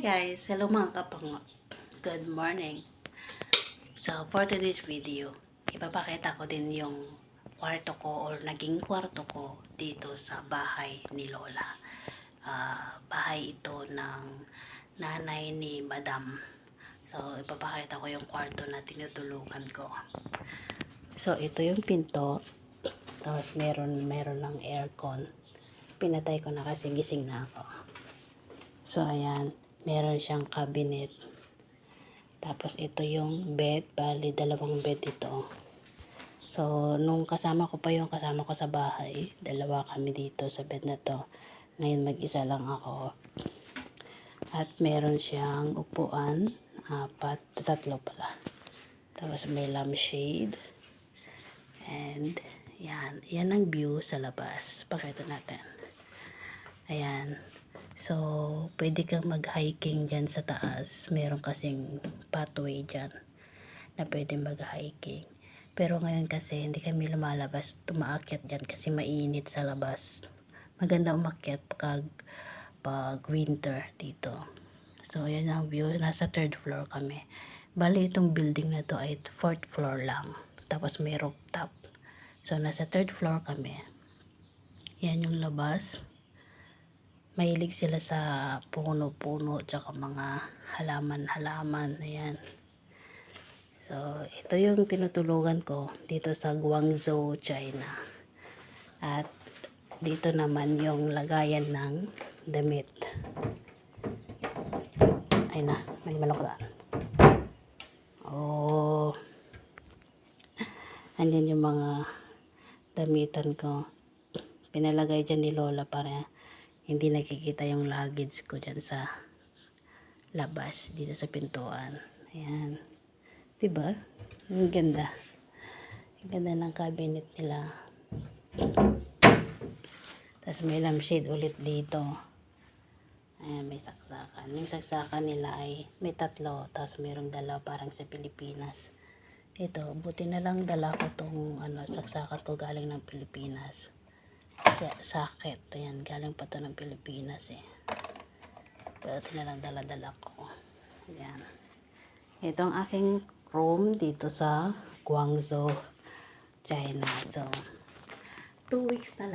guys! Hello mga kapango. Good morning. So, for today's video, ipapakita ko din yung kwarto ko or naging kwarto ko dito sa bahay ni Lola. Bahay ito ng nanay ni Madam. So, ipapakita ko yung kwarto na tinutulugan ko. So, ito yung pinto. Tapos, meron ng aircon. Pinatay ko na kasi gising na ako. So, ayan. Meron siyang cabinet. Tapos, ito yung bed. Bali, dalawang bed ito. So, nung kasama ko sa bahay, dalawa kami dito sa bed na to. Ngayon, mag-isa lang ako. At meron siyang upuan. Tatlo pala. Tapos, may lampshade. And, yan. Yan ang view sa labas. Pakita natin. Ayan. So, pwede kang mag-hiking dyan sa taas. Meron kasing pathway dyan na pwede mag-hiking. Pero ngayon kasi hindi kami lumalabas, tumaakyat dyan kasi mainit sa labas. Maganda umakyat pag winter dito. So, yan ang view. Nasa 3rd floor kami. Bali, itong building na to ay 4th floor lang. Tapos may rooftop. So, nasa 3rd floor kami. Yan yung labas. Mahilig sila sa puno-puno tsaka mga halaman-halaman. Ayan. So, ito yung tinutulugan ko dito sa Guangzhou, China. At dito naman yung lagayan ng damit. Ay na, may manok na. Oh. Andyan yung mga damitan ko. Pinalagay dyan ni Lola para hindi nakikita yung luggage ko dyan sa labas, dito sa pintuan. Ayan. Diba? Ang ganda. Ang ganda ng cabinet nila. Tapos may lampshade ulit dito. Ayan, may saksakan. Yung saksakan nila ay may 3. Tapos mayroong dalawa parang sa Pilipinas. Ito, buti na lang dala ko tong saksakan ko galing ng Pilipinas. Sakit. Ayan, galing pa to ng Pilipinas eh. Pero tinalang dala-dala ko. Ayan. Ito ang aking room dito sa Guangzhou, China. So, 2 weeks na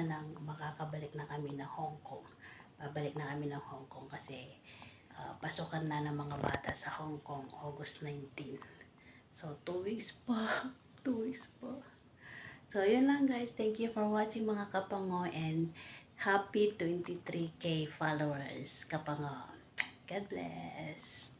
lang makakabalik na kami ng Hong Kong. Babalik na kami ng Hong Kong kasi pasukan na ng mga bata sa Hong Kong August 19. So, 2 weeks pa. 2 weeks pa. So, yun lang guys. Thank you for watching mga kapango and happy 23K followers kapango. God bless.